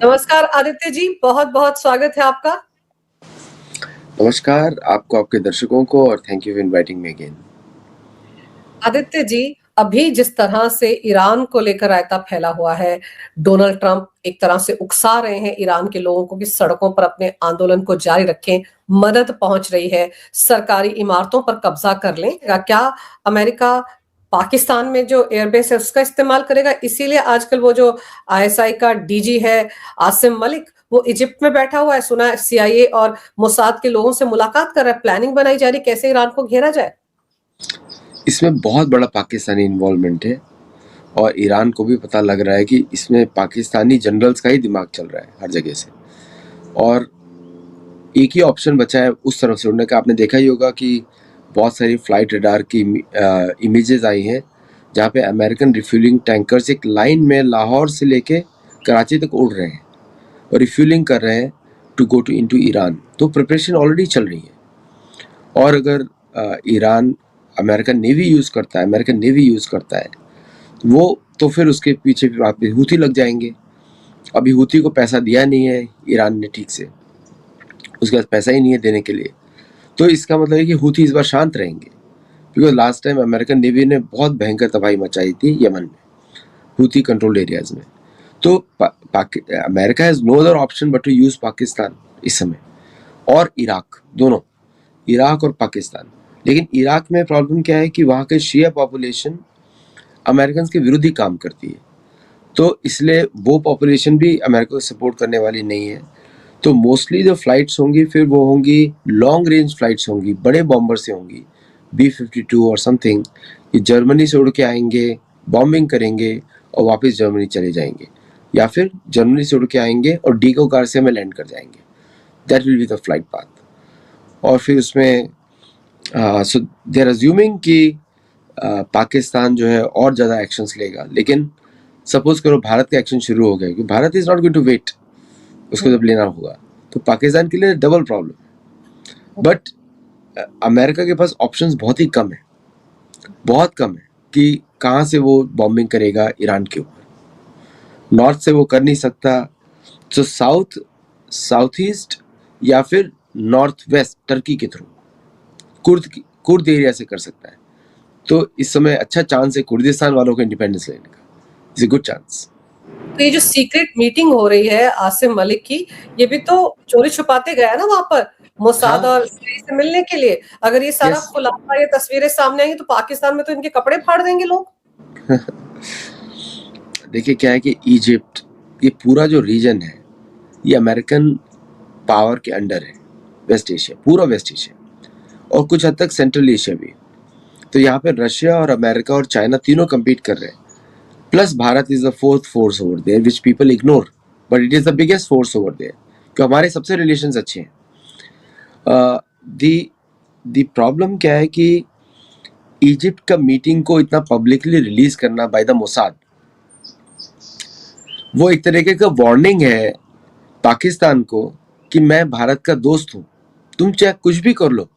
नमस्कार आदित्य जी, बहुत-बहुत स्वागत है आपका। नमस्कार आपको, आपके दर्शकों को और thank you for inviting me again. Aditya ji, अभी जिस तरह से ईरान को लेकर रायता फैला हुआ है, डोनाल्ड ट्रंप एक तरह से उकसा रहे हैं ईरान के लोगों को कि सड़कों पर अपने आंदोलन को जारी रखें, मदद पहुंच रही है, सरकारी इमारतों पर कब्जा कर लें। क्या अमेरिका पाकिस्तान में जो एयरबेस है उसका इस्तेमाल करेगा? इसीलिए आजकल वो जो आईएसआई का डीजी है आसिम मलिक, वो इजिप्ट में बैठा हुआ है, सुना है सीआईए और मोसाद के लोगों से मुलाकात कर रहा है, प्लानिंग बनाई जा रही है कैसे ईरान को घेरा जाए। इसमें बहुत बड़ा पाकिस्तानी इन्वॉल्वमेंट है और ईरान को भी पता लग रहा है कि इसमें पाकिस्तानी जनरल्स का ही दिमाग चल रहा है हर जगह से। और एक ही ऑप्शन बचा है उस तरफ से उड़ने का। आपने देखा ही होगा कि बहुत सारी फ्लाइट रडार की इमेजेस आई हैं जहाँ पे अमेरिकन रिफ्यूलिंग टैंकर्स एक लाइन में लाहौर से लेके कराची तक उड़ रहे हैं और रिफ्यूलिंग कर रहे हैं to go to into Iran. तो प्रिपरेशन ऑलरेडी चल रही है। और अगर ईरान अमेरिकन नेवी यूज़ करता है वो, तो फिर उसके पीछे हूथी लग जाएंगे। अभी हूथी को पैसा दिया नहीं है ईरान ने ठीक से, उसके पास पैसा ही नहीं है देने के लिए। तो इसका मतलब है कि हूथी इस बार शांत रहेंगे, because last time American navy ने बहुत भयंकर तबाही मचाई थी यमन में, हूथी कंट्रोल्ड एरियाज में। तो America has no other option but to use Pakistan इस समय, और इराक, दोनों, इराक और पाकिस्तान। लेकिन इराक में प्रॉब्लम क्या है कि वहाँ के शिया पॉपुलेशन अमेरिकन के विरुद्ध ही काम करती है, तो इसलिए वो पॉपुलेशन भी अमेरिका को सपोर्ट करने वाली नहीं है। तो मोस्टली जो फ्लाइट्स होंगी फिर वो होंगी लॉन्ग रेंज फ्लाइट्स होंगी, बड़े बॉम्बर से होंगी, B-52 और समथिंग। ये जर्मनी से उड़ के आएंगे, बॉम्बिंग करेंगे और वापस जर्मनी चले जाएंगे, या फिर जर्मनी से उड़ के आएंगे और डीगो गार्सिया में लैंड कर जाएंगे। That will be the flight path. और फिर उसमें सो दे आर अज्यूमिंग कि पाकिस्तान जो है और ज़्यादा एक्शंस लेगा। लेकिन सपोज करो भारत का एक्शन शुरू हो गया कि Bharat is not going to wait, उसको जब लेना होगा तो पाकिस्तान के लिए डबल प्रॉब्लम। बट अमेरिका के पास ऑप्शंस बहुत ही कम है, बहुत कम है कि कहाँ से वो बॉम्बिंग करेगा ईरान के ऊपर। नॉर्थ से वो कर नहीं सकता, तो साउथ ईस्ट या फिर नॉर्थ वेस्ट टर्की के थ्रू कुर्द एरिया से कर सकता है। तो इस समय अच्छा चांस है कुर्दिस्तान वालों को इंडिपेंडेंस लेने का, इट्स ए गुड चांस। तो ये जो सीक्रेट मीटिंग हो रही है आसिम मलिक की, ये भी तो चोरी छुपाते गया ना वहां पर मोसाद हाँ, और सीआईए से मिलने के लिए। अगर ये सारा यस। खुलासा, ये तस्वीरें सामने आएंगी तो पाकिस्तान में तो इनके कपड़े फाड़ देंगे लोग। देखिए क्या है कि इजिप्ट, ये पूरा जो रीजन है ये अमेरिकन पावर के अंडर है। वेस्ट एशिया, पूरा वेस्ट एशिया और कुछ हद तक सेंट्रल एशिया भी। तो यहाँ पे रशिया और अमेरिका और चाइना तीनों compete कर रहे हैं। Plus Bharat is the fourth force over there which people ignore, but it is the biggest force over there, क्योंकि हमारे सबसे रिलेशंस अच्छे हैं। दी प्रॉब्लम क्या है कि इजिप्ट का मीटिंग को इतना पब्लिकली रिलीज करना बाय द मोसाद, वो एक तरीके का वार्निंग है पाकिस्तान को कि मैं भारत का दोस्त हूँ, तुम चाहे कुछ भी कर लो।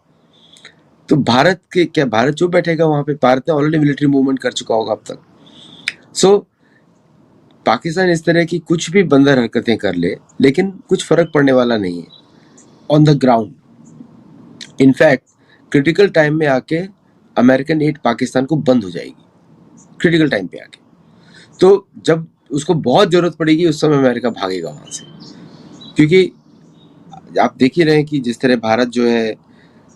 तो भारत के क्या, भारत चुप बैठेगा वहां पे? भारत ने ऑलरेडी मिलिट्री मूवमेंट कर चुका होगा अब तक। सो पाकिस्तान इस तरह की कुछ भी बंदर हरकतें कर ले, लेकिन कुछ फर्क पड़ने वाला नहीं है on the ground. In fact critical time में आके अमेरिकन एड पाकिस्तान को बंद हो जाएगी, क्रिटिकल टाइम पे आके। तो जब उसको बहुत जरूरत पड़ेगी उस समय अमेरिका भागेगा वहां से, क्योंकि आप देख ही रहे हैं कि जिस तरह भारत जो है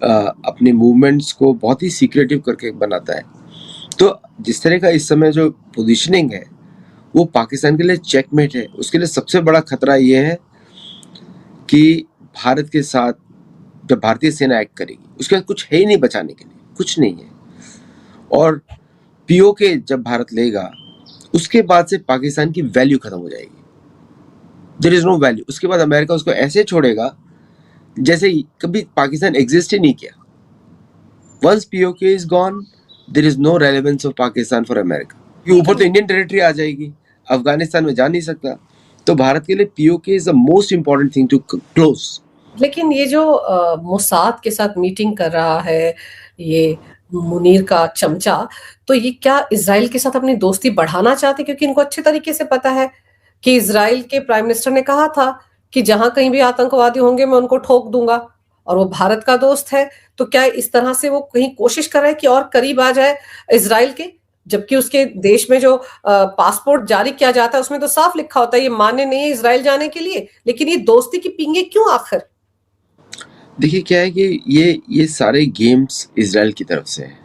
अपने मूवमेंट्स को बहुत ही सीक्रेटिव करके बनाता है। तो जिस तरह का इस समय जो पोजीशनिंग है वो पाकिस्तान के लिए चेकमेट है। उसके लिए सबसे बड़ा खतरा ये है कि भारत के साथ जब भारतीय सेना एक्ट करेगी उसके बाद कुछ है ही नहीं बचाने के लिए, कुछ नहीं है। और पीओके जब भारत लेगा उसके बाद से पाकिस्तान की वैल्यू खत्म हो जाएगी, देयर इज नो वैल्यू। उसके बाद अमेरिका उसको ऐसे छोड़ेगा जैसे कभी पाकिस्तान एग्जिस्ट ही नहीं किया। Once PoK is gone, there is no relevance of Pakistan for America. ये ऊपर तो इंडियन टेरिटरी आ जाएगी, अफगानिस्तान में जा नहीं सकता। तो भारत के लिए PoK is the most important thing to close. लेकिन ये जो मोसाद के साथ मीटिंग कर रहा है ये मुनीर का चमचा, तो ये क्या इजराइल के साथ अपनी दोस्ती बढ़ाना चाहते? क्योंकि इनको अच्छे तरीके से पता है कि इज़राइल के प्राइम मिनिस्टर ने कहा था कि जहाँ कहीं भी आतंकवादी होंगे मैं उनको ठोक दूँगा और वो भारत का दोस्त है, तो क्या इस तरह से वो कहीं कोशिश कर रहा है कि और करीब आ जाए इज़राइल के? जबकि उसके देश में जो पासपोर्ट जारी किया जाता है उसमें तो साफ लिखा होता है ये मान्य नहीं है इज़राइल जाने के लिए, लेकिन ये दोस्ती की पींगे क्यों आखिर? देखिए क्या है कि ये सारे गेम्स इज़राइल की तरफ से हैं,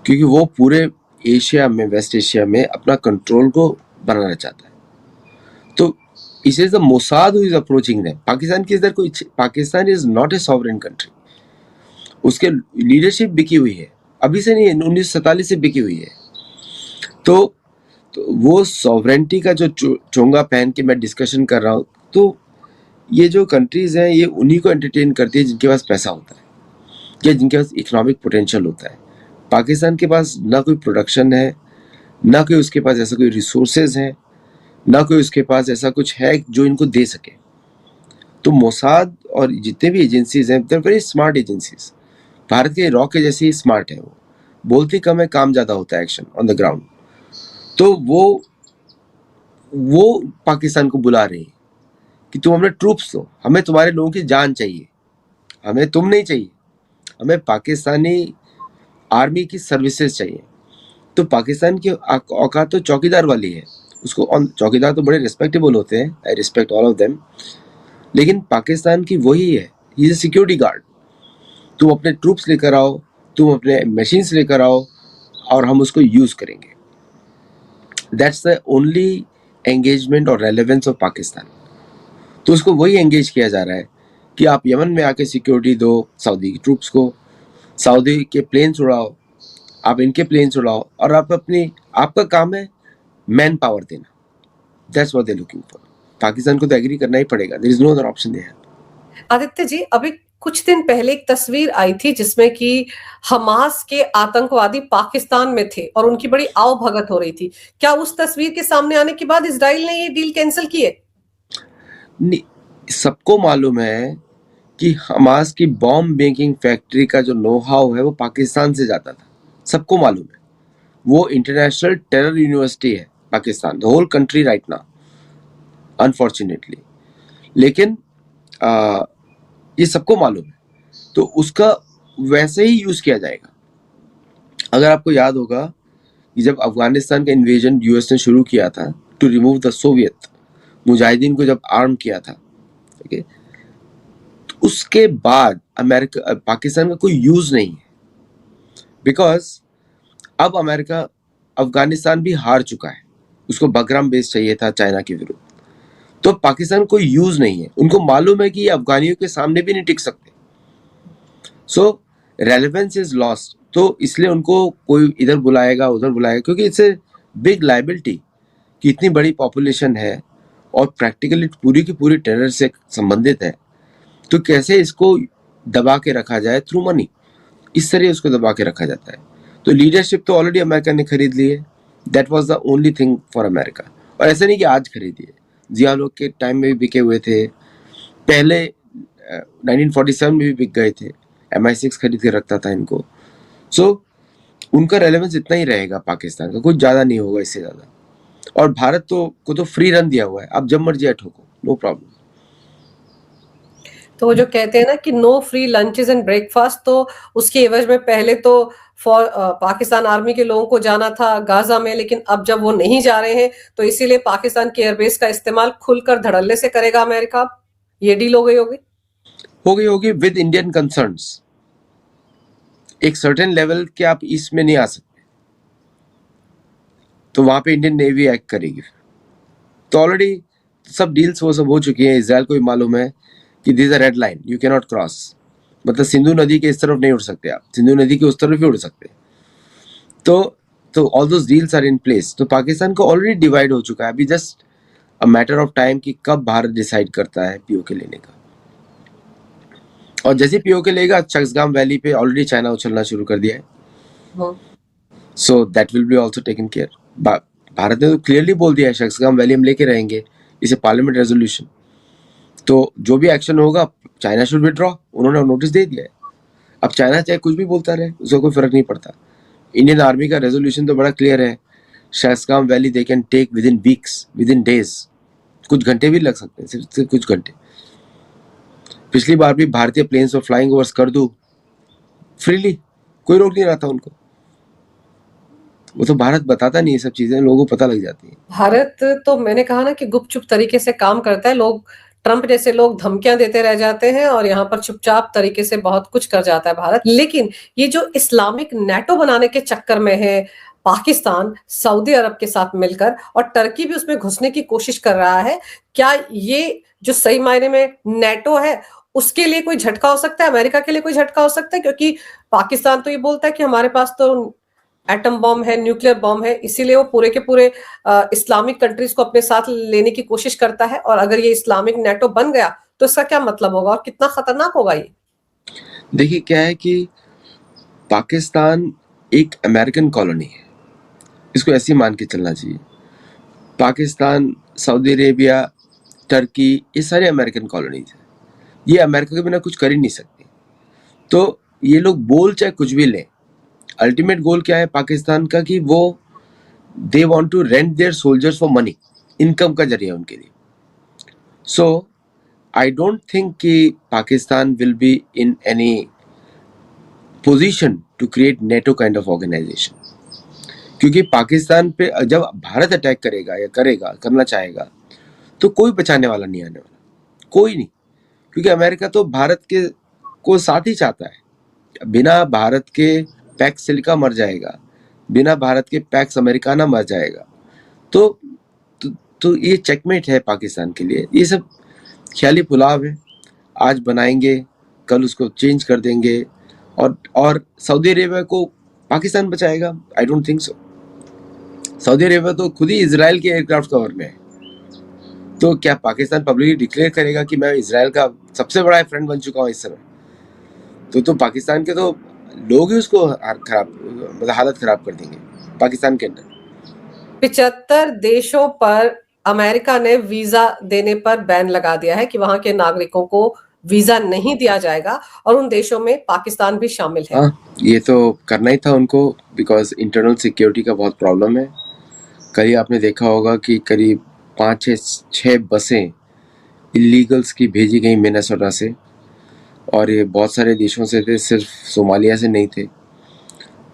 क्योंकि वो पूरे एशिया में, वेस्ट एशिया में अपना कंट्रोल को बनाना चाहता है। तो it is the Mossad who is approaching them. Pakistan की इधर कोई, Pakistan is not a sovereign country. उसके लीडरशिप बिकी हुई है, अभी से नहीं, 1947 से बिकी हुई है। तो वो सॉवरेंटी का जो चोंगा पहन के मैं डिस्कशन कर रहा हूँ, तो ये जो कंट्रीज हैं ये उन्हीं को एंटरटेन करती है जिनके पास पैसा होता है या जिनके पास इकोनॉमिक पोटेंशियल होता है। पाकिस्तान के पास ना कोई प्रोडक्शन है, ना कोई उसके पास ऐसा कोई रिसोर्सेज है, ना कोई उसके पास ऐसा कुछ है जो इनको दे सके। तो मोसाद और जितने भी एजेंसीज हैं, they are very smart agencies. Bharat के रॉ के जैसे ही स्मार्ट है, वो बोलती कम है, काम ज़्यादा होता है, एक्शन ऑन द ग्राउंड। तो वो पाकिस्तान को बुला रही है कि तुम हमें ट्रूप्स दो, हमें तुम्हारे लोगों की जान चाहिए, हमें तुम नहीं चाहिए, हमें पाकिस्तानी आर्मी की सर्विसेज चाहिए। तो पाकिस्तान की औकात तो चौकीदार वाली है, उसको चौकीदार तो बड़े रिस्पेक्टेबल होते हैं, I respect all of them, लेकिन पाकिस्तान की वही है, ही इज अ सिक्योरिटी गार्ड। तुम अपने ट्रूप्स लेकर आओ, तुम अपने मशीन्स लेकर आओ और हम उसको यूज करेंगे। दैट्स द ओनली एंगेजमेंट और रेलेवेंस ऑफ पाकिस्तान। तो उसको वही एंगेज किया जा रहा है कि आप यमन में आके सिक्योरिटी दो सऊदी की ट्रूप्स को, सऊदी के प्लेन्स उड़ाओ, आप इनके प्लेन्स उड़ाओ, और आपका काम है मैन पावर देना। That's what they looking for. Pakistan को तो एग्री करना ही पड़ेगा, there is no other option there. Aditya ji, अभी कुछ दिन पहले एक तस्वीर आई थी जिसमें कि हमास के आतंकवादी पाकिस्तान में थे और उनकी बड़ी आवभगत हो रही थी। क्या उस तस्वीर के सामने आने के बाद इजराइल ने ये डील कैंसिल की है? सबको मालूम है कि हमास की बॉम्ब मेकिंग फैक्ट्री का जो नो हाउ है वो पाकिस्तान से जाता था, सबको मालूम है। वो इंटरनेशनल टेरर यूनिवर्सिटी है Pakistan, the whole country right now, unfortunately. लेकिन ये सबको मालूम है, तो उसका वैसे ही यूज किया जाएगा। अगर आपको याद होगा कि जब अफगानिस्तान का इन्वेजन यूएस ने शुरू किया था टू रिमूव द सोवियत, मुजाहिदीन को जब आर्म किया था, ठीक है, तो उसके बाद पाकिस्तान का कोई यूज नहीं है, बिकॉज अब अफगानिस्तान भी हार चुका है, उसको बगराम बेस चाहिए था चाइना के विरुद्ध, तो पाकिस्तान कोई यूज नहीं है। उनको मालूम है कि ये अफगानियों के सामने भी नहीं टिक सकते, सो रेलेवेंस इज लॉस्ट। तो इसलिए उनको कोई इधर बुलाएगा उधर बुलाएगा, क्योंकि इट्स ए बिग लाइबिलिटी कि इतनी बड़ी पॉपुलेशन है और प्रैक्टिकली पूरी की पूरी टेरर से संबंधित है, तो कैसे इसको दबा के रखा जाए थ्रू मनी, इस तरह उसको दबा के रखा जाता है। तो लीडरशिप तो ऑलरेडी अमेरिका ने खरीद ली है, that was the only thing for America. और ऐसा नहीं कि आज खरीदी है, जिया लोग के टाइम में भी बिके हुए थे, पहले 1947 में भी बिक गए थे, MI6 खरीद के रखता था इनको। सो उनका रेलेवेंस इतना ही रहेगा, पाकिस्तान का कुछ ज़्यादा नहीं होगा इससे ज़्यादा। और भारत को तो फ्री रन दिया हुआ है, आप जब मर्जी ठोको, नो प्रॉब्लम। तो वो जो कहते हैं ना कि no free lunches and breakfast, तो उसके एवज में पहले तो पाकिस्तान आर्मी के लोगों को जाना था गाजा में, लेकिन अब जब वो नहीं जा रहे हैं तो इसीलिए पाकिस्तान के एयरबेस का इस्तेमाल खुलकर धड़ल्ले से करेगा अमेरिका। ये डील हो गई होगी विद इंडियन कंसर्न्स। एक सर्टेन लेवल के आप ईस्ट में नहीं आ सकते, तो वहां पे इंडियन नेवी एक्ट करेगी। तो ऑलरेडी सब डील्स वो सब हो चुकी हैं। इजराइल को भी मालूम है कि this a red line, you can not cross. मतलब सिंधु नदी के इस तरफ नहीं उड़ सकते आप, सिंधु नदी के उस तरफ ही उड़ सकते। तो all those deals are in place. तो पाकिस्तान को ऑलरेडी डिवाइड हो चुका है, अभी just a matter of time कि कब भारत डिसाइड करता है पीओके लेने का। और जैसे पीओके लेगा, चक्सगाम वैली पे ऑलरेडी चाइना उछलना शुरू कर दिया है, so that will be also taken care. Bharat ने तो क्लियरली बोल दिया है चक्सगाम वैली हम लेके रहेंगे, इसे पार्लियामेंट रेजोल्यूशन। तो जो भी एक्शन होगा चाइना शुड विड्रॉ, उन्होंने नोटिस दे दिया है। अब चाइना चाहे कुछ भी बोलता रहे, उसका कोई फर्क नहीं पड़ता। इंडियन आर्मी का रेजोल्यूशन तो बड़ा क्लियर है, Shaksgam valley they can take within weeks, within days, कुछ घंटे भी लग सकते हैं, सिर्फ कुछ घंटे। पिछली बार भी भारतीय प्लेन्स पर फ्लाइंग ओवर्स कर दूं फ्रीली, कोई रोक नहीं रहा था उनको। वो तो भारत बताता नहीं, ये सब चीजें लोगों को पता लग जाती है। भारत तो मैंने कहा ना कि गुपचुप तरीके से काम करता है। लोग, ट्रंप जैसे लोग धमकियां देते रह जाते हैं और यहाँ पर चुपचाप तरीके से बहुत कुछ कर जाता है भारत। लेकिन ये जो इस्लामिक नेटो बनाने के चक्कर में है पाकिस्तान सऊदी अरब के साथ मिलकर, और टर्की भी उसमें घुसने की कोशिश कर रहा है, क्या ये जो सही मायने में नेटो है उसके लिए कोई झटका हो सकता है, अमेरिका के लिए कोई झटका हो सकता है? क्योंकि पाकिस्तान तो ये बोलता है कि हमारे पास तो एटम बॉम्ब है, न्यूक्लियर बॉम्ब है, इसीलिए वो पूरे के पूरे इस्लामिक कंट्रीज को अपने साथ लेने की कोशिश करता है। और अगर ये इस्लामिक नेटो बन गया तो इसका क्या मतलब होगा और कितना खतरनाक होगा ये? देखिए क्या है कि पाकिस्तान एक अमेरिकन कॉलोनी है, इसको ऐसे ही मान के चलना चाहिए। पाकिस्तान, सऊदी अरेबिया, टर्की, ये सारे अमेरिकन कॉलोनीज हैं। ये अमेरिका के बिना कुछ कर ही नहीं सकती। तो ये लोग बोल चाहे कुछ भी लें, अल्टीमेट गोल क्या है पाकिस्तान का कि वो they want to rent their soldiers for money, income का जरिया उनके लिए। सो आई डोंट थिंक कि Pakistan will be in any position to create NATO kind of organisation, क्योंकि पाकिस्तान पे जब भारत अटैक करेगा या करेगा, करना चाहेगा, तो कोई बचाने वाला नहीं आने वाला, कोई नहीं। क्योंकि अमेरिका तो भारत के को साथ ही चाहता है। बिना भारत के पैक्स सिलिका मर जाएगा, बिना भारत के पैक्स अमेरिकाना मर जाएगा। तो तो ये चेकमेट है पाकिस्तान के लिए। ये सब ख्याली पुलाव है, आज बनाएंगे कल उसको चेंज कर देंगे। और सऊदी अरेबिया को पाकिस्तान बचाएगा? आई don't think so. Saudi Arabia तो खुद ही इजराइल के एयरक्राफ्ट कवर में है। तो क्या पाकिस्तान पब्लिकली डिक्लेयर करेगा कि मैं इजराइल का सबसे बड़ा फ्रेंड बन चुका हूँ इस समय? तो पाकिस्तान के तो लोग ही उसको खराब, मतलब हालत खराब कर देंगे पाकिस्तान के अंदर। 75 देशों पर अमेरिका ने वीजा देने पर बैन लगा दिया है कि वहां के नागरिकों को वीजा नहीं दिया जाएगा, और उन देशों में पाकिस्तान भी शामिल है। हाँ, ये तो करना ही था उनको, बिकॉज इंटरनल सिक्योरिटी का बहुत प्रॉब्लम है। कल ही आपने देखा होगा कि करीब 5-6 बसें इलीगल्स की भेजी गई मिनेसोटा से, और ये बहुत सारे देशों से थे, सिर्फ सोमालिया से नहीं थे।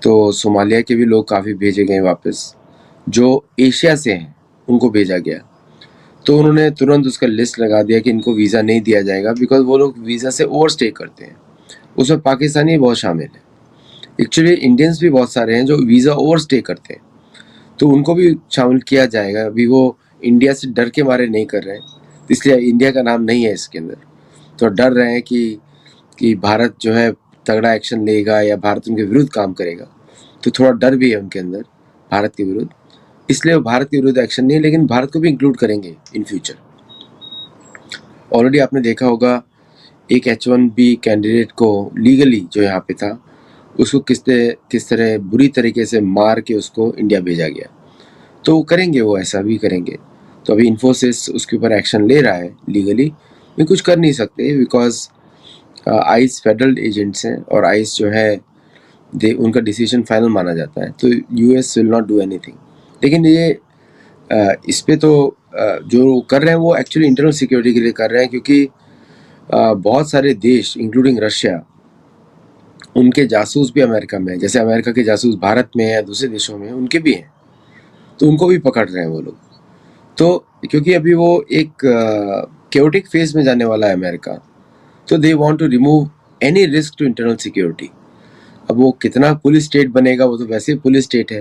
तो सोमालिया के भी लोग काफ़ी भेजे गए वापस, जो एशिया से हैं उनको भेजा गया। तो उन्होंने तुरंत उसका लिस्ट लगा दिया कि इनको वीज़ा नहीं दिया जाएगा, बिकॉज वो लोग वीज़ा से ओवर स्टे करते हैं। उसमें पाकिस्तानी बहुत शामिल है। एक्चुअली इंडियंस भी बहुत सारे हैं जो वीज़ा ओवर स्टे करते हैं, तो उनको भी शामिल किया जाएगा। अभी वो इंडिया से डर के मारे नहीं कर रहे हैं, इसलिए इंडिया का नाम नहीं है इसके अंदर। तो डर रहे हैं कि भारत जो है तगड़ा एक्शन लेगा या भारत उनके विरुद्ध काम करेगा, तो थोड़ा डर भी है उनके अंदर भारत के विरुद्ध, इसलिए वो भारत के विरुद्ध एक्शन नहीं, लेकिन भारत को भी इंक्लूड करेंगे इन फ्यूचर। ऑलरेडी आपने देखा होगा एक H1B कैंडिडेट को लीगली जो यहाँ पे था, उसको किस तरह बुरी तरीके से मार के उसको इंडिया भेजा गया। तो वो करेंगे, वो ऐसा भी करेंगे। तो अभी इन्फोसिस उसके ऊपर एक्शन ले रहा है लीगली, लेकिन कुछ कर नहीं सकते, बिकॉज आइस फेडरल एजेंट्स हैं, और आइस जो है उनका डिसीजन फाइनल माना जाता है। तो US will not do anything. लेकिन ये इस पे तो जो कर रहे हैं वो एक्चुअली इंटरनल सिक्योरिटी के लिए कर रहे हैं, क्योंकि बहुत सारे देश इंक्लूडिंग रशिया, उनके जासूस भी अमेरिका में है। जैसे अमेरिका के जासूस भारत में या दूसरे देशों में उनके भी हैं, तो उनको भी पकड़ रहे हैं वो लोग। तो क्योंकि अभी वो एक केओटिक फेज में जाने वाला है अमेरिका, तो they want to remove any risk to internal security. अब वो कितना पुलिस स्टेट बनेगा, वो तो वैसे ही पुलिस स्टेट है।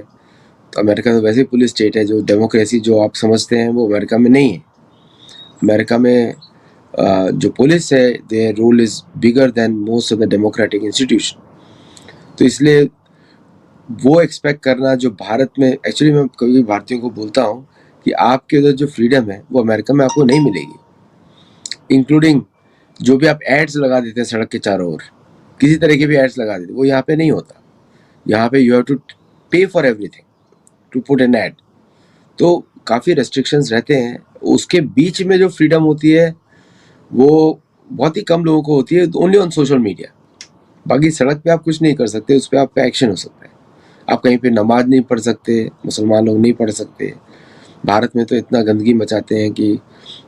तो अमेरिका तो वैसे ही पुलिस स्टेट है। जो डेमोक्रेसी जो आप समझते हैं वो अमेरिका में नहीं है। अमेरिका में जो पुलिस है, their role is bigger than most of the democratic institution. तो इसलिए वो एक्सपेक्ट करना जो भारत में, एक्चुअली मैं कभी भारतीयों को बोलता हूँ कि आपके उधर जो फ्रीडम है वो अमेरिका में आपको नहीं मिलेगी। इंक्लूडिंग जो भी आप एड्स लगा देते हैं सड़क के चारों ओर, किसी तरह के भी एड्स लगा देते, वो यहाँ पे नहीं होता। यहाँ पे you have to pay for everything to put an ad. तो काफ़ी रेस्ट्रिक्शंस रहते हैं। उसके बीच में जो फ्रीडम होती है वो बहुत ही कम लोगों को होती है, ओनली ऑन सोशल मीडिया। बाकी सड़क पे आप कुछ नहीं कर सकते, उस पर आपका एक्शन हो सकता है। आप कहीं पे नमाज नहीं पढ़ सकते, मुसलमान लोग नहीं पढ़ सकते, भारत में तो इतना गंदगी मचाते हैं कि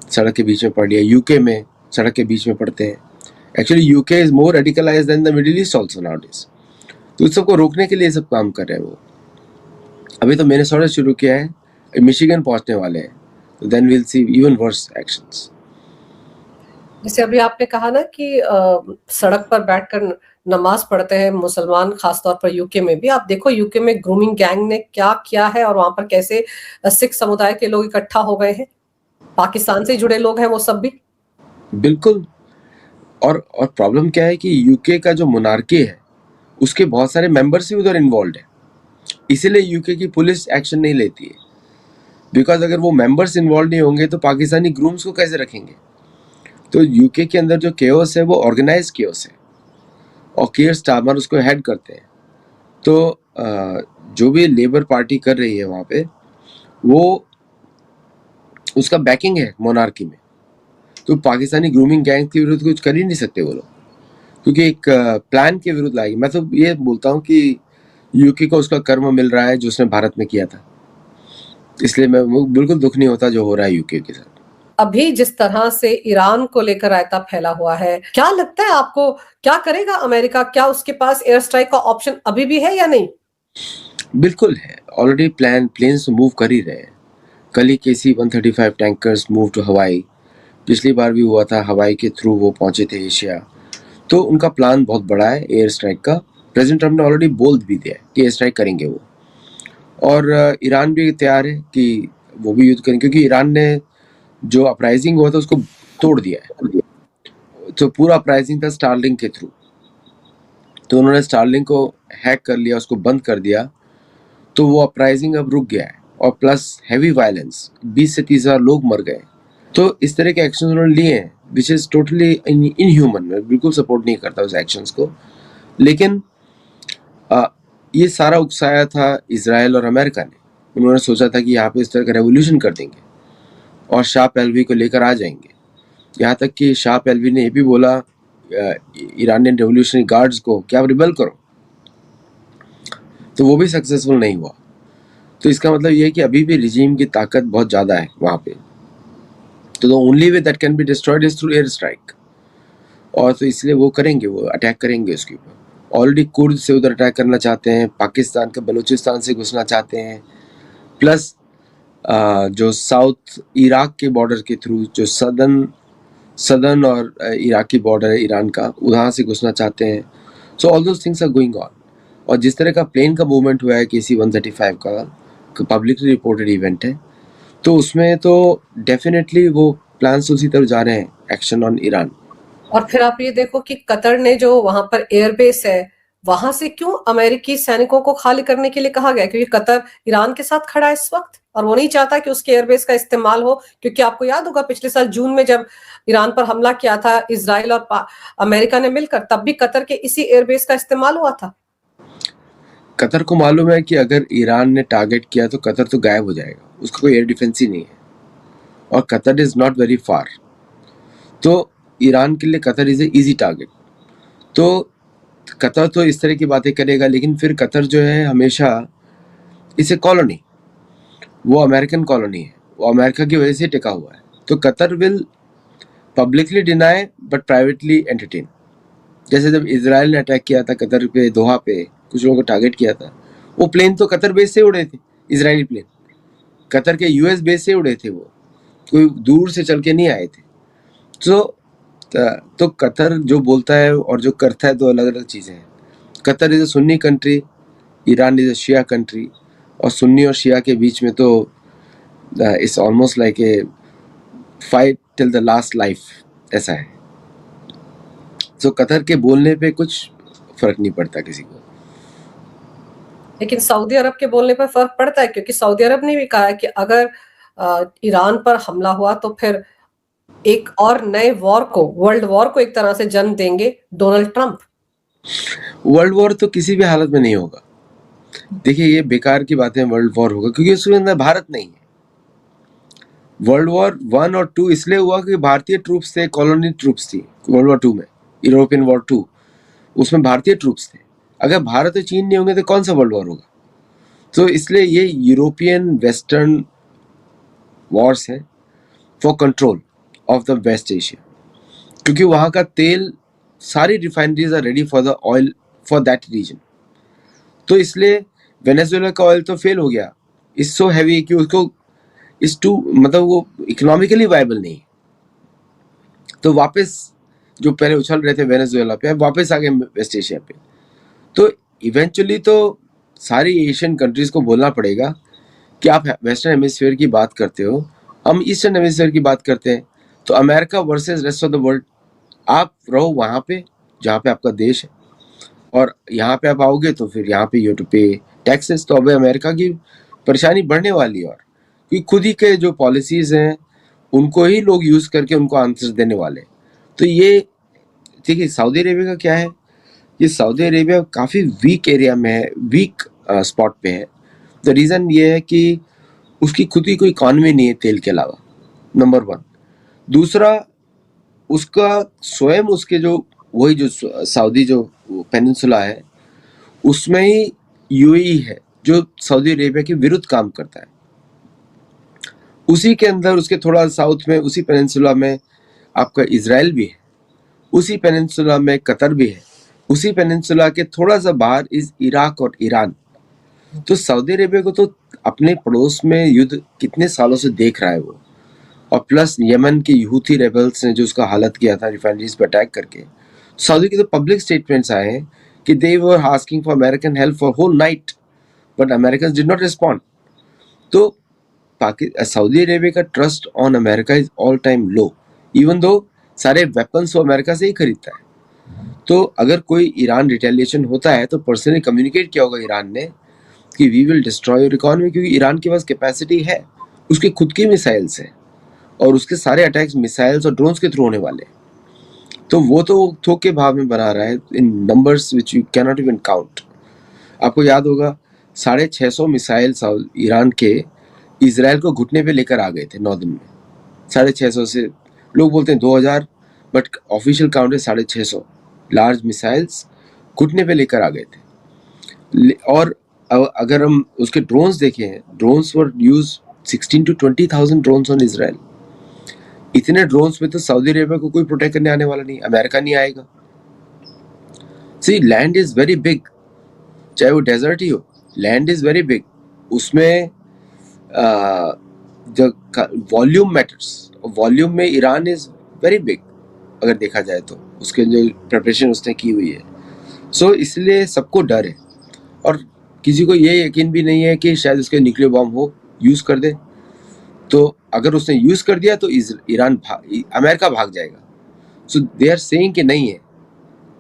सड़क के बीच में पड़ लिया, यूके में सड़क के बीच में पड़ते हैं। Actually UK is more radicalised than the Middle East also nowadays. तो इस सबको रोकने के लिए सब काम कर रहे हैं वो। अभी तो मिनेसोटा शुरू किया है, मिशिगन पहुंचने वाले हैं, तो then will see even worse actions. जैसे अभी आपने कहा ना कि सड़क पर बैठकर नमाज पढ़ते हैं मुसलमान, खासतौर पर यूके में भी। आप देखो यूके में ग्रूमिंग गैंग ने क्या किया है और वहां पर कैसे सिख समुदाय के लोग इकट्ठा हो गए हैं। पाकिस्तान से जुड़े लोग हैं वो सब भी। बिल्कुल। और प्रॉब्लम क्या है कि यूके का जो मोनार्की है उसके बहुत सारे मेंबर्स भी उधर इन्वॉल्व है, इसीलिए यूके की पुलिस एक्शन नहीं लेती है। बिकॉज अगर वो मेंबर्स इन्वॉल्व नहीं होंगे तो पाकिस्तानी ग्रूम्स को कैसे रखेंगे। तो यूके के अंदर जो केओस है वो ऑर्गेनाइज केओस है और कीयर स्टारमर उसको हेड करते हैं। तो जो भी लेबर पार्टी कर रही है वहाँ पे वो उसका बैकिंग है मोनार्की में। तो पाकिस्तानी ग्रूमिंग गैंग के विरुद्ध कुछ कर ही नहीं सकते वो लोग, क्योंकि एक प्लान के विरुद्ध लाएगी। मैं तो ये बोलता हूँ कि यूके को उसका कर्म मिल रहा है जो उसने भारत में किया था, इसलिए मैं बिल्कुल दुख नहीं होता जो हो रहा है यूके के साथ। अभी जिस तरह से ईरान को लेकर रायता फैला हुआ है, क्या लगता है आपको, क्या करेगा अमेरिका? क्या उसके पास एयर स्ट्राइक का ऑप्शन अभी भी है या नहीं? बिल्कुल है, ऑलरेडी प्लेन्स मूव कर ही रहे हैं। कल ही KC-135 टैंकर्स मूव टू हवाई। पिछली बार भी हुआ था, हवाई के थ्रू वो पहुंचे थे एशिया। तो उनका प्लान बहुत बड़ा है एयर स्ट्राइक का। प्रेसिडेंट ट्रम्प ने ऑलरेडी बोल भी दिया है कि एयर स्ट्राइक करेंगे वो। और ईरान भी तैयार है कि वो भी युद्ध करेंगे, क्योंकि ईरान ने जो अपराइजिंग हुआ था उसको तोड़ दिया है। तो पूरा अपराइजिंग था स्टारलिंक के थ्रू, तो उन्होंने स्टारलिंक को हैक कर लिया, उसको बंद कर दिया। तो वो अपराइजिंग अब रुक गया है, और प्लस हैवी वायलेंस, 20 से 30 हज़ार लोग मर गए। तो इस तरह के एक्शन उन्होंने लिए हैं विच इज़ टोटली इनह्यूमन। मैं बिल्कुल सपोर्ट नहीं करता उस एक्शंस को। लेकिन ये सारा उकसाया था इजराइल और अमेरिका ने। उन्होंने सोचा था कि यहाँ पे इस तरह का रेवोल्यूशन कर देंगे और शाह पहलवी को लेकर आ जाएंगे। यहाँ तक कि शाह पहलवी ने ये भी बोला ईरानियन रेवोल्यूशनरी गार्ड्स को कि आप रिबेल करो, तो वो भी सक्सेसफुल नहीं हुआ। तो इसका मतलब ये है कि अभी भी रिजीम की ताकत बहुत ज़्यादा है वहाँ पे। तो the only way that can be destroyed is through air strike. और तो इसलिए वो करेंगे, वो अटैक करेंगे उसके ऊपर। ऑलरेडी कुर्द से उधर अटैक करना चाहते हैं, पाकिस्तान के बलूचिस्तान से घुसना चाहते हैं, प्लस जो साउथ इराक के बॉर्डर के थ्रू, जो सदर्न और इराकी बॉर्डर है ईरान का, वहाँ से घुसना चाहते हैं। So all those things are going on. और जिस तरह का प्लेन का मूवमेंट हुआ है KC-135 का पब्लिकली रिपोर्टेड इवेंट है, तो उसमें तो डेफिनेटली वो प्लान्स उसी तरफ जा रहे हैं, एक्शन ऑन ईरान। और फिर आप ये देखो कि कतर ने जो वहां पर एयरबेस है, वहां से क्यों अमेरिकी सैनिकों को खाली करने के लिए कहा गया? क्योंकि कतर ईरान के साथ खड़ा है इस वक्त और वो नहीं चाहता कि उसके एयरबेस का इस्तेमाल हो। क्योंकि आपको याद होगा पिछले साल जून में जब ईरान पर हमला किया था इजराइल और अमेरिका ने मिलकर, तब भी कतर के इसी एयरबेस का इस्तेमाल हुआ था। कतर को मालूम है कि अगर ईरान ने टारगेट किया तो कतर तो गायब हो जाएगा, उसका कोई एयर डिफेंस ही नहीं है, और Qatar is not very far. तो ईरान के लिए Qatar is a easy target. तो कतर तो इस तरह की बातें करेगा, लेकिन फिर कतर जो है हमेशा इसे कॉलोनी, वो अमेरिकन कॉलोनी है, वो अमेरिका की वजह से टिका हुआ है। तो Qatar will publicly deny but privately entertain. जैसे जब इजराइल ने अटैक किया था कतर पे, दोहा पे कुछ लोगों को टारगेट किया था, वो प्लेन तो कतर बेस से उड़े थे, इजरायली प्लेन कतर के US बेस से उड़े थे, वो कोई दूर से चल के नहीं आए थे। तो कतर जो बोलता है और जो करता है, दो अलग अलग चीज़ें हैं। Qatar is a Sunni country, Iran is a Shia country, और सुन्नी और शिया के बीच में तो it's almost like a fight till the last life, ऐसा है। तो कतर के बोलने पे कुछ फर्क नहीं पड़ता किसी को। लेकिन सऊदी अरब के बोलने पर फर्क पड़ता है, क्योंकि सऊदी अरब ने भी कहा है कि अगर ईरान पर हमला हुआ तो फिर एक और नए वॉर को, वर्ल्ड वॉर को एक तरह से जन्म देंगे डोनाल्ड ट्रंप। वर्ल्ड वॉर तो किसी भी हालत में नहीं होगा। देखिए ये बेकार की बात है वर्ल्ड वॉर होगा, क्योंकि उसके अंदर भारत नहीं है। वर्ल्ड वॉर 1 और 2 इसलिए हुआ कि भारतीय ट्रूप्स थे, कॉलोनी ट्रूप्स थी वर्ल्ड वॉर 2 में, यूरोपियन वॉर 2, उसमें भारतीय ट्रूप्स थे। अगर भारत और चीन नहीं होंगे तो कौन सा वर्ल्ड वॉर होगा। तो इसलिए ये यूरोपियन वेस्टर्न वॉर्स हैं for control of the West Asia, क्योंकि वहाँ का तेल, सारी refineries are ready for the oil for that region. तो इसलिए वेनेजुएला का ऑयल तो फेल हो गया, इज सो हैवी कि उसको इस टू मतलब वो इकोनॉमिकली वायबल नहीं। तो वापस जो पहले उछल रहे थे वेनेजुएला पे, अब वापस आ गए वेस्ट एशिया पे। तो इवेंचुअली तो सारी एशियन कंट्रीज को बोलना पड़ेगा कि आप वेस्टर्न हेमिस्फीयर की बात करते हो, हम ईस्टर्न हेमिस्फीयर की बात करते हैं, तो America versus rest of the world, आप रहो वहाँ पे जहाँ पे आपका देश है, और यहाँ पे आप आओगे तो फिर यहाँ पे यू टू पे टैक्सेस। तो अब अमेरिका की परेशानी बढ़ने वाली है, और क्योंकि खुद ही के जो पॉलिसीज हैं उनको ही लोग यूज करके उनको आंसर देने वाले। तो ये देखिए सऊदी अरेबिया का क्या है, ये सऊदी अरेबिया काफ़ी वीक एरिया में है, वीक स्पॉट पे है। द रीज़न ये है कि उसकी खुद की कोई इकॉनमी नहीं है तेल के अलावा, नंबर वन। दूसरा, उसका स्वयं उसके जो वही जो सऊदी जो पेनिनसुला है उसमें ही यूएई है जो सऊदी अरेबिया के विरुद्ध काम करता है। उसी के अंदर उसके थोड़ा साउथ में उसी पेनिनसुला में आपका इजराइल भी है, उसी पेनिनसुला में कतर भी है, उसी पेनिनसुला के थोड़ा सा बाहर इस इराक और ईरान। तो सऊदी अरेबिया को तो अपने पड़ोस में युद्ध कितने सालों से देख रहा है वो, और प्लस यमन के यूथी रेबल्स ने जो उसका हालत किया था रिफाइनरीज पर अटैक करके। सऊदी के तो पब्लिक स्टेटमेंट्स आए हैं कि they were asking for American help for whole night, but American did not respond. तो सऊदी अरेबिया का trust on America is all time low, even though सारे वेपन्स वो अमेरिका से ही खरीदता है। तो अगर कोई ईरान रिटेलिएशन होता है तो पर्सनली कम्युनिकेट किया होगा ईरान ने कि we will destroy your economy, क्योंकि ईरान के पास कैपेसिटी है, उसकी खुद की मिसाइल्स हैं और उसके सारे अटैक्स मिसाइल्स और ड्रोन्स के थ्रू होने वाले हैं। तो वो तो थोक के भाव में बना रहा है in numbers which you can not even count. आपको याद होगा 650 मिसाइल ईरान के इजराइल को घुटने पे लेकर आ गए थे 9 दिन में। 650 से लोग बोलते हैं 2000, बट ऑफिशियल काउंट है 650 लार्ज मिसाइल्स घुटने पे लेकर आ गए थे। और अगर हम उसके ड्रोन्स देखें, drones were use 16 to 20,000 drones on Israel. इतने ड्रोन्स में तो सऊदी अरेबिया को कोई प्रोटेक्ट करने आने वाला नहीं, अमेरिका नहीं आएगा। सी लैंड इज वेरी बिग, चाहे वो डेजर्ट ही हो, लैंड इज वेरी बिग। उसमें जो वॉल्यूम मैटर्स, वॉल्यूम में ईरान इज वेरी बिग अगर देखा जाए तो, उसके जो प्रिपरेशन उसने की हुई है। सो इसलिए सबको डर है, और किसी को ये यकीन भी नहीं है कि शायद उसके न्यूक्लियर बॉम्ब हो यूज़ कर दे। तो अगर उसने यूज़ कर दिया तो ईरान अमेरिका भाग जाएगा। सो दे आर सेइंग कि नहीं है,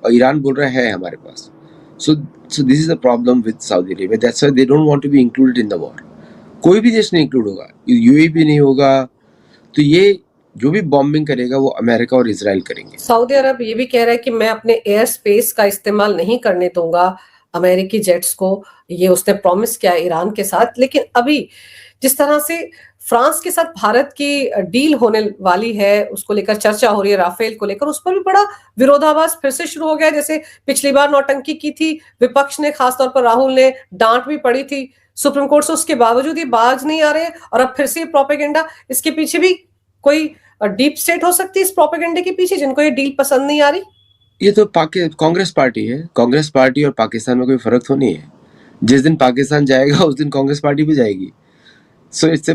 और ईरान बोल रहा है हमारे पास। So this is the problem with Saudi Arabia, that's why they don't want to be included in the war. कोई भी देश नहीं इंक्लूड होगा, यूएई भी नहीं होगा। तो ये जो भी बॉम्बिंग करेगा वो अमेरिका और इजराइल करेंगे। सऊदी अरब ये भी कह रहा है कि मैं अपने एयर स्पेस का इस्तेमाल नहीं करने दूंगा अमेरिकी जेट्स को, ये उसने प्रॉमिस किया ईरान के साथ। लेकिन अभी जिस तरह से फ्रांस के साथ भारत की डील होने वाली है, उसको लेकर चर्चा हो रही है, राफेल को लेकर, उस पर भी बड़ा विरोधाभास फिर से शुरू हो गया। जैसे पिछली बार नौटंकी की थी विपक्ष ने, खासतौर पर राहुल ने, डांट भी पड़ी थी सुप्रीम कोर्ट से, उसके बावजूद ये बाज नहीं आ रहे हैं। और अब फिर से प्रोपेगेंडा, इसके पीछे भी कोई डीप स्टेट हो सकती है इस प्रोपेगेंडे के पीछे, जिनको ये डील पसंद नहीं आ रही। ये तो कांग्रेस पार्टी है, कांग्रेस पार्टी और पाकिस्तान में कोई फर्क तो नहीं है। जिस दिन पाकिस्तान जाएगा उस दिन कांग्रेस पार्टी भी जाएगी। So it's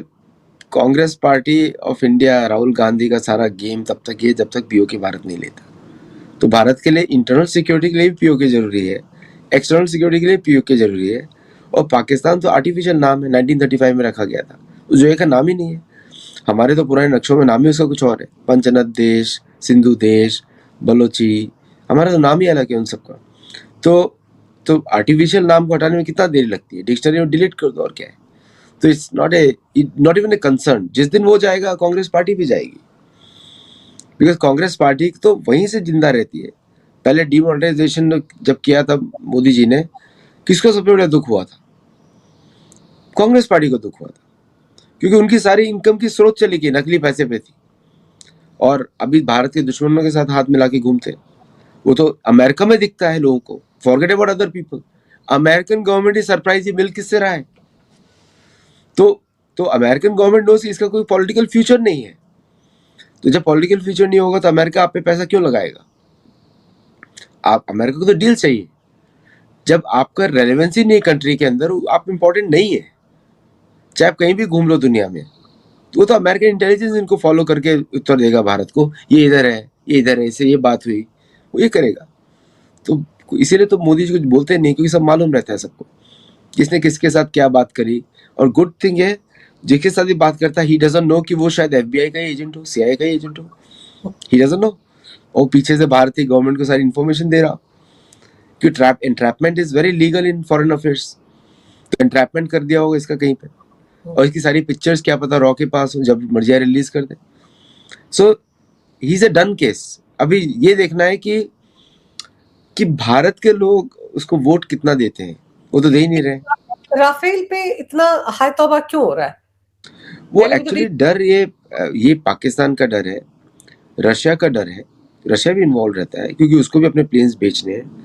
Congress party of India, Rahul Gandhi का सारा गेम तब तक ये जब तक पीओके भारत नहीं लेता। तो भारत के लिए इंटरनल सिक्योरिटी के लिए भी पीओके जरूरी है, एक्सटर्नल सिक्योरिटी के लिए पीओके जरूरी है। और पाकिस्तान तो आर्टिफिशियल नाम है, 1935 में रखा गया था, उस जगह का नाम ही नहीं है। हमारे तो पुराने नक्शों में नाम ही उसका कुछ और है, पंचनद देश, सिंधु देश, बलोची, हमारा तो नाम ही अलग है उन सबका। तो आर्टिफिशियल नाम को हटाने में कितना देर लगती है, डिक्शनरी में डिलीट कर दो और क्या है। तो it's not even a concern. जिस दिन वो जाएगा कांग्रेस पार्टी भी जाएगी, बिकॉज कांग्रेस पार्टी तो वहीं से जिंदा रहती है। पहले डिमोनेटाइजेशन जब किया था मोदी जी ने, किसको सबसे बड़ा दुख हुआ था? कांग्रेस पार्टी को दुख हुआ था, क्योंकि उनकी सारी इनकम की स्रोत चली गई, नकली पैसे पे थी। और अभी भारत के दुश्मनों के साथ हाथ मिला के घूमते, वो तो अमेरिका में दिखता है लोगों को। Forget about other people, American government is surprise, ये मिल किससे रहा है? तो तो अमेरिकन गवर्नमेंट नोस इसका कोई पॉलिटिकल फ्यूचर नहीं है। तो जब पॉलिटिकल फ्यूचर नहीं होगा तो अमेरिका आप पे पैसा क्यों लगाएगा? आप अमेरिका को तो डील चाहिए। जब आपका रेलेवेंसी नहीं कंट्री के अंदर, आप इंपॉर्टेंट नहीं है, चाहे आप कहीं भी घूम लो दुनिया में, तो वो तो अमेरिकन इंटेलिजेंस इनको फॉलो करके उत्तर देगा भारत को, ये इधर है, ये इधर है, इससे ये बात हुई, वो ये करेगा। तो इसीलिए तो मोदी जी कुछ बोलते नहीं, क्योंकि सब मालूम रहता है सबको किसने किसके साथ क्या बात करी। और गुड थिंग है, जिसके साथ भी बात करता है, ही डजंट नो कि वो शायद FBI का एजेंट हो, CIA का एजेंट हो, ही डजंट नो। और पीछे से भारतीय गवर्नमेंट को सारी इन्फॉर्मेशन दे रहा हो कि entrapment is very legal in foreign affairs. तो एंट्रैपमेंट कर दिया होगा इसका कहीं पे, और इसकी सारी पिक्चर्स क्या पता रॉ के पास हो, जब मर्जी रिलीज कर दे। So he is a done case. अभी ये देखना है कि भारत के लोग उसको वोट कितना देते हैं, वो तो दे ही नहीं रहे। राफेल पे इतना हाय तौबा क्यों हो रहा है? वो पहले भी तो एक्चुअली डर, ये पाकिस्तान का डर है, रशिया का डर है। रशिया भी इन्वॉल्व रहता है क्योंकि उसको भी अपने प्लेन्स बेचने हैं।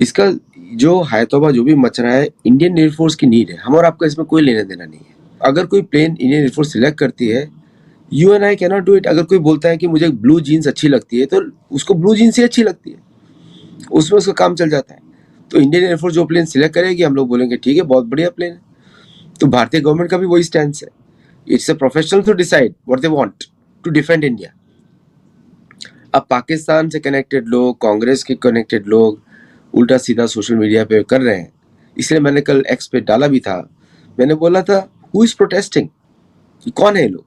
इसका जो हायतौबा जो भी मच रहा है, इंडियन एयरफोर्स की नीड है। हम और आपका इसमें कोई लेना देना नहीं है। अगर कोई प्लेन इंडियन एयरफोर्स सिलेक्ट करती है, you and I cannot do it. अगर कोई बोलता है कि मुझे ब्लू जीन्स अच्छी लगती है, तो उसको ब्लू जीन्स ही अच्छी लगती है, उसमें उसका काम चल जाता है। तो इंडियन एयरफोर्स जो प्लेन सिलेक्ट करेगी, हम लोग बोलेंगे ठीक है, बहुत बढ़िया प्लेन है। तो भारतीय गवर्नमेंट का भी वही स्टैंड है। It's a professional to decide what they want to defend India. अब पाकिस्तान से कनेक्टेड लोग, कांग्रेस के कनेक्टेड लोग उल्टा सीधा सोशल मीडिया पे कर रहे हैं। इसलिए मैंने कल एक्स पे डाला भी था, मैंने बोला था हु इज प्रोटेस्टिंग, कौन है ये लोग?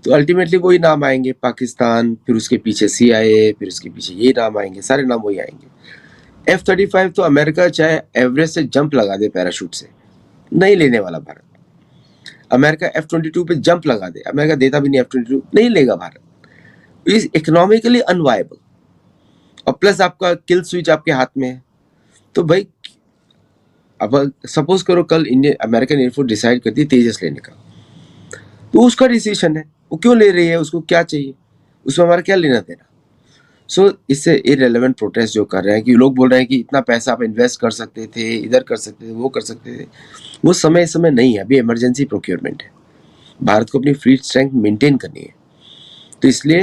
तो अल्टीमेटली वही नाम आएंगे, पाकिस्तान, फिर उसके पीछे CIA, फिर उसके पीछे ये नाम आएंगे, सारे नाम वही आएंगे। F-35 तो अमेरिका चाहे एवरेस्ट से जंप लगा दे पैराशूट से, नहीं लेने वाला भारत। अमेरिका F-22 पे जंप लगा दे, अमेरिका देता भी नहीं F-22, नहीं लेगा भारत। Is economically unviable. और प्लस आपका किल स्विच आपके हाथ में है। तो भाई अब सपोज करो कल इंडियन अमेरिकन एयरफोर्स डिसाइड करती है तेजस लेने का, तो उसका डिसीजन है, वो क्यों ले रही है, उसको क्या चाहिए, उसमें हमारा क्या लेना देना। सो इससे इररेलेवेंट प्रोटेस्ट जो कर रहे हैं, कि लोग बोल रहे हैं कि इतना पैसा आप इन्वेस्ट कर सकते थे, इधर कर सकते थे, वो कर सकते थे, वो समय नहीं है। अभी इमरजेंसी प्रोक्योरमेंट है, भारत को अपनी फ्लीट स्ट्रेंथ मेंटेन करनी है। तो इसलिए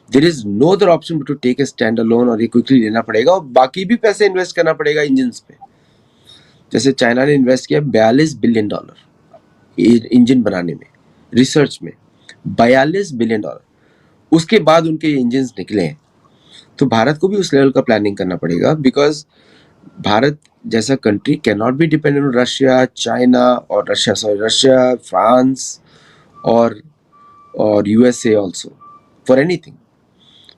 there is no other option to take a stand alone, और ये क्विकली लेना पड़ेगा, और बाकी भी पैसे इन्वेस्ट करना पड़ेगा इंजन पे। जैसे चाइना ने इन्वेस्ट किया $42 बिलियन इंजन बनाने में, रिसर्च में, $42 बिलियन। उसके बाद उनके इंजन निकले हैं। तो भारत को भी उस लेवल का प्लानिंग करना पड़ेगा, बिकॉज भारत जैसा country can not be dependent on Russia, China, और रशिया, फ्रांस और USA ऑल्सो फॉर एनीथिंग।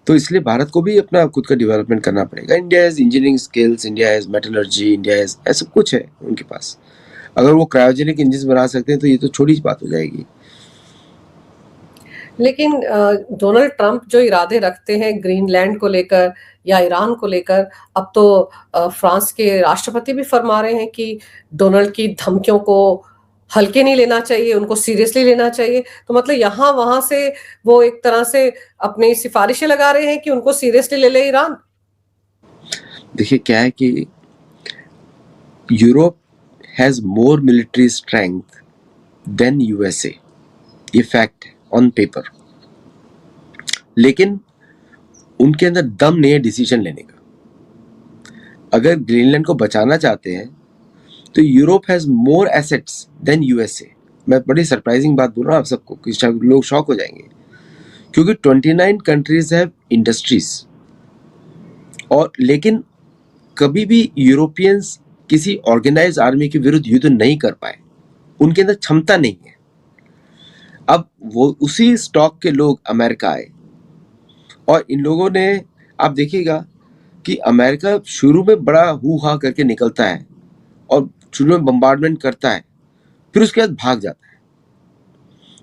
तो इसलिए भारत को भी अपना खुद का डेवलपमेंट करना पड़ेगा। India has engineering skills, India has metallurgy, India has ऐसा कुछ है उनके पास। अगर वो क्रायोजेनिक इंजन बना सकते हैं तो ये तो छोटी सी बात हो जाएगी। लेकिन डोनाल्ड ट्रंप जो इरादे रखते हैं ग्रीनलैंड को लेकर या ईरान को लेकर, अब तो फ्रांस के राष्ट्रपति भी फरमा रहे हैं कि डोनाल्ड की धमकियों को हल्के नहीं लेना चाहिए, उनको सीरियसली लेना चाहिए। तो मतलब यहाँ वहां से वो एक तरह से अपनी सिफारिशें लगा रहे हैं कि उनको सीरियसली ले ले ईरान। देखिए क्या है कि Europe has more military strength than USA, ये फैक्ट है ऑन पेपर। लेकिन उनके अंदर दम नहीं है डिसीजन लेने का। अगर ग्रीनलैंड को बचाना चाहते हैं तो Europe has more assets than USA। मैं बड़ी सरप्राइजिंग बात बोल रहा हूँ आप सबको कि शायद लोग शॉक हो जाएंगे, क्योंकि 29 कंट्रीज हैव इंडस्ट्रीज, और लेकिन कभी भी यूरोपियंस किसी ऑर्गेनाइज आर्मी के विरुद्ध युद्ध नहीं कर पाए, उनके अंदर क्षमता नहीं है। अब वो उसी स्टॉक के लोग अमेरिका आए, और इन लोगों ने, आप देखिएगा कि अमेरिका शुरू में बड़ा हू हा करके निकलता है और शुरू में बम्बार्डमेंट करता है, फिर उसके बाद भाग जाता है।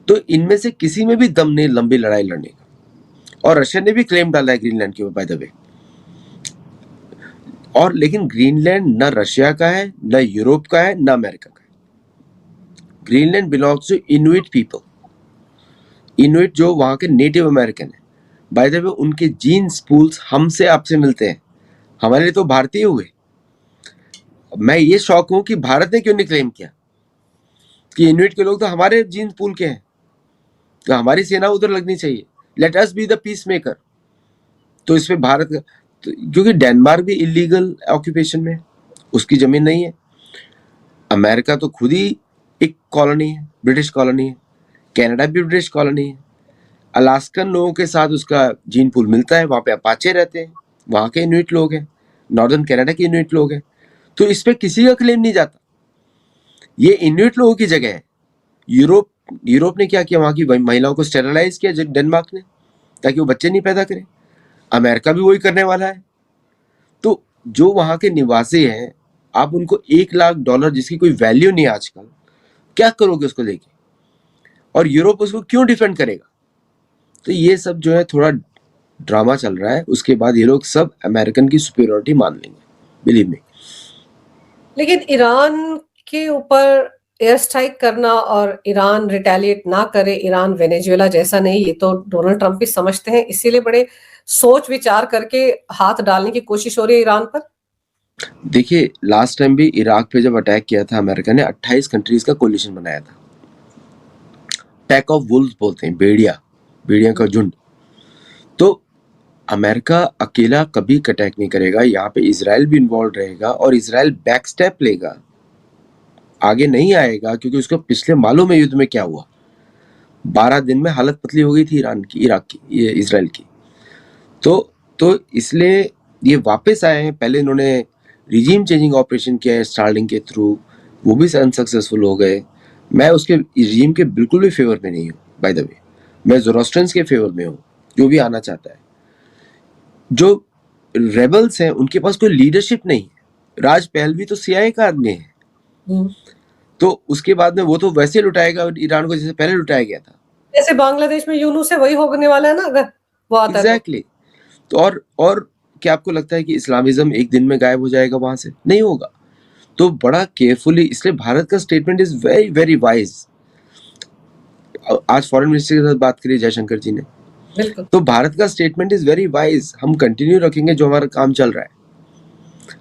तो इनमें से किसी में भी दम नहीं लंबी लड़ाई लड़ने का। और रशिया ने भी क्लेम डाला है ग्रीनलैंड के ऊपर, बाय द वे। और लेकिन ग्रीनलैंड न रशिया का है, न यूरोप का है, न अमेरिका का है। Greenland belongs to Inuit people. Inuit जो वहां के नेटिव अमेरिकन है, बाय द वे उनके जीन्स पूल्स हमसे आपसे मिलते हैं, हमारे लिए तो भारतीय हुए। मैं ये शौक हूं कि भारत ने क्यों नहीं क्लेम किया। कि इन्विट के लोग तो हमारे जीन पूल के हैं, तो हमारी सेना उधर लगनी चाहिए, let us be the peace maker. तो इसमें भारत का तो, क्योंकि डेनमार्क भी इलीगल ऑक्यूपेशन में, उसकी जमीन नहीं है। अमेरिका तो खुद ही एक कॉलोनी है, ब्रिटिश कॉलोनी है। कनाडा भी ब्रिटिश कॉलोनी है। अलास्कन लोगों के साथ उसका जीन पूल मिलता है, वहां पे अपाचे रहते हैं, वहां के इन्विट लोग हैं, नॉर्दर्न कनाडा के इन्विट लोग हैं। तो इस पे किसी का क्लेम नहीं जाता, ये इन्विट लोगों की जगह है। यूरोप ने क्या किया, वहां की महिलाओं को स्टेरलाइज किया डेनमार्क ने, ताकि वो बच्चे नहीं पैदा करें। अमेरिका भी वही करने वाला है। तो जो वहां के निवासी हैं, आप उनको $1 लाख जिसकी कोई वैल्यू नहीं है आजकल, क्या करोगे उसको लेके? और यूरोप उसको क्यों डिफेंड करेगा? तो ये सब जो है थोड़ा ड्रामा चल रहा है। उसके बाद ये लोग सब अमेरिकन की सुपीरियरिटी मान लेंगे, बिलीव मी। लेकिन ईरान के ऊपर एयर स्ट्राइक करना और ईरान रिटेलिएट ना करे, ईरान वेनेजुएला जैसा नहीं, ये तो डोनाल्ड ट्रंप भी समझते हैं, इसीलिए बड़े सोच विचार करके हाथ डालने की कोशिश हो रही है ईरान पर। देखिए, लास्ट टाइम भी इराक पे जब अटैक किया था, अमेरिका ने 28 कंट्रीज का कोलिशन बनाया था। पैक ऑफ वुल्व्स बोलते हैं, भेड़िया का झुंड। तो अमेरिका अकेला कभी अटैक नहीं करेगा, यहाँ पे इजराइल भी इन्वॉल्व रहेगा, और इजराइल बैक स्टेप लेगा, आगे नहीं आएगा, क्योंकि उसको पिछले मालूम है युद्ध में क्या हुआ। 12 दिन में हालत पतली हो गई थी इराक की, ये इजराइल की। तो इसलिए ये वापस आए हैं। पहले इन्होंने रिजीम चेंजिंग ऑपरेशन किया है स्टार्लिंग के थ्रू, वो भी अनसक्सेसफुल हो गए। मैं उसके रिजीम के बिल्कुल भी फेवर में नहीं हूँ, बाय द वे। मैं ज़ोरोस्ट्रियंस के फेवर में हूँ, जो भी आना चाहता है। जो रेबल्स हैं उनके पास कोई लीडरशिप नहीं है। राज पहलवी तो सीआईए का आदमी है, तो उसके बाद में वो तो वैसे लुटाएगा ईरान को जैसे पहले लुटाया गया था। जैसे बांग्लादेश में यूनूस है, वही होने वाला है ना अगर वो आता है तो। एग्जैक्टली। तो और क्या आपको लगता है कि इस्लामिज्म एक दिन में गायब हो जाएगा वहां से? नहीं होगा। तो बड़ा केयरफुली, इसलिए भारत का statement is very very wise. आज फॉरेन मिनिस्टर के साथ बात करी जयशंकर जी ने, बिल्कुल। तो भारत का स्टेटमेंट इज वेरी वाइज। हम कंटिन्यू रखेंगे जो हमारा काम चल रहा है,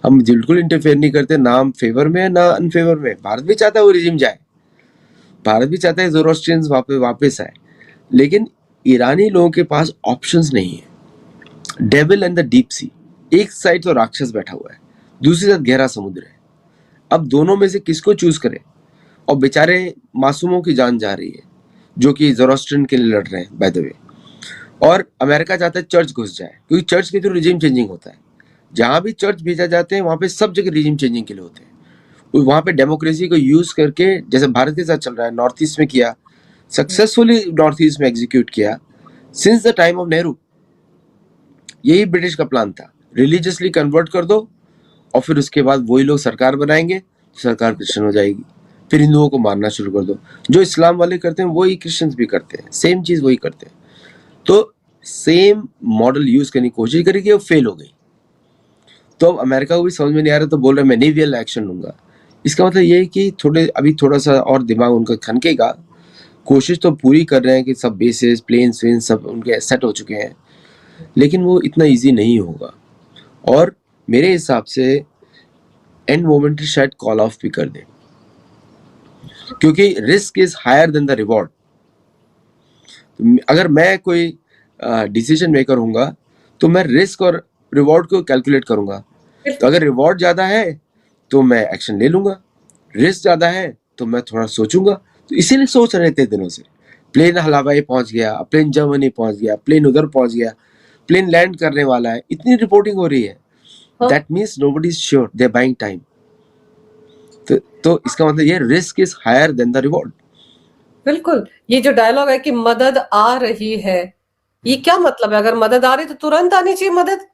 हम बिल्कुल इंटरफेयर नहीं करते, ना हम फेवर में है ना अनफेवर में। भारत भी चाहता है वो रिजिम जाए, भारत भी चाहता है ज़ोरोस्ट्रियंस वापस आए, लेकिन ईरानी लोगों के पास ऑप्शंस नहीं है। Devil and the deep sea, एक साइड तो राक्षस बैठा हुआ है, दूसरी साइड गहरा समुद्र है। अब दोनों में से किसको चूज करें? और बेचारे मासूमों की जान जा रही है जो कि ज़ोरोस्ट्रियन के लिए लड़ रहे हैं, बाय द वे। और अमेरिका चाहता है चर्च घुस जाए, क्योंकि चर्च के थ्रू रिजिम चेंजिंग होता है। जहां भी चर्च भेजा जाते हैं वहां पे सब जगह रिजिम चेंजिंग के लिए होते हैं। वहां पे डेमोक्रेसी को यूज करके, जैसे भारत के साथ चल रहा है, नॉर्थ ईस्ट में किया सक्सेसफुली, नॉर्थ ईस्ट में एग्जीक्यूट किया since the time of Nehru. यही ब्रिटिश का प्लान था, रिलीजियसली कन्वर्ट कर दो और फिर उसके बाद वही लोग सरकार बनाएंगे, सरकार क्रिश्चियन हो जाएगी, फिर हिंदुओं को मारना शुरू कर दो। जो इस्लाम वाले करते हैं वही क्रिश्चियंस भी करते हैं, सेम चीज वही करते हैं। तो सेम मॉडल यूज करने की कोशिश करी, वो फेल हो गई। तो अब अमेरिका को भी समझ में नहीं आ रहा, तो बोल रहे मैं नेवियल एक्शन लूंगा। इसका मतलब ये है कि अभी थोड़ा सा और दिमाग उनका खनकेगा। कोशिश तो पूरी कर रहे हैं कि सब बेसेस, प्लेन्स वेन सब उनके सेट हो चुके हैं, लेकिन वो इतना इजी नहीं होगा। और मेरे हिसाब से एंड मोमेंट शायद कॉल ऑफ भी कर दें, क्योंकि risk is higher than the reward. अगर मैं कोई डिसीजन मेकर होऊंगा तो मैं रिस्क और रिवॉर्ड को कैलकुलेट करूंगा। तो अगर रिवॉर्ड ज्यादा है तो मैं एक्शन ले लूंगा, रिस्क ज्यादा है तो मैं थोड़ा सोचूंगा। तो इसीलिए सोच रहे थे दिनों से। प्लेन हवाई पहुंच गया, प्लेन जर्मनी पहुंच गया, प्लेन उधर पहुंच गया, प्लेन लैंड करने वाला है, इतनी रिपोर्टिंग हो रही है। That means nobody is sure, they are buying time. तो इसका मतलब ये risk is higher than the reward. बिल्कुल। ये जो डायलॉग है कि मदद आ रही है, ये क्या मतलब है? अगर मदद आ रही है तो तुरंत आनी चाहिए मदद।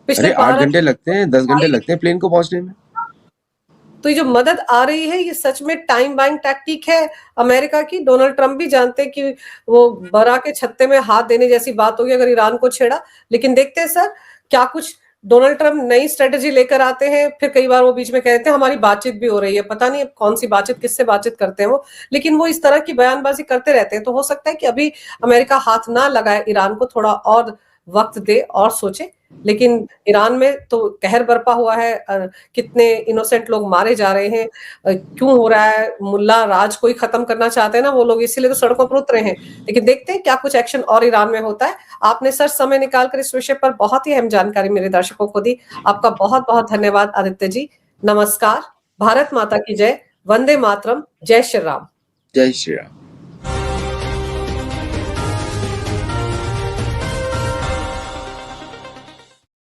पिछले अरे 8 12 घंटे लगते हैं, 10 घंटे लगते हैं प्लेन को पहुंचने में। तो ये जो मदद आ रही है, ये सच में टाइम बाइंग टैक्टिक है अमेरिका की। डोनाल्ड ट्रंप भी जानते हैं कि वो बरा के छत्ते में हाथ देने जैसी बात होगी अगर ईरान को छेड़ा। लेकिन देखते हैं सर क्या कुछ डोनाल्ड ट्रंप नई स्ट्रेटेजी लेकर आते हैं। फिर कई बार वो बीच में कहते हैं हमारी बातचीत भी हो रही है, पता नहीं कौन सी बातचीत, किससे बातचीत करते हैं वो, लेकिन वो इस तरह की बयानबाजी करते रहते हैं। तो हो सकता है कि अभी अमेरिका हाथ ना लगाए, ईरान को थोड़ा और वक्त दे और सोचे। लेकिन ईरान में तो कहर बरपा हुआ है, कितने इनोसेंट लोग मारे जा रहे हैं, क्यों हो रहा है? मुल्ला राज कोई खत्म करना चाहते हैं ना वो लोग, इसीलिए तो सड़कों पर उतरे हैं। लेकिन देखते हैं क्या कुछ एक्शन और ईरान में होता है। आपने सर समय निकाल कर इस विषय पर बहुत ही अहम जानकारी मेरे दर्शकों को दी। आपका बहुत-बहुत धन्यवाद आदित्य जी। नमस्कार, भारत माता की जय, वंदे मातरम, जय श्री राम। जय श्री राम।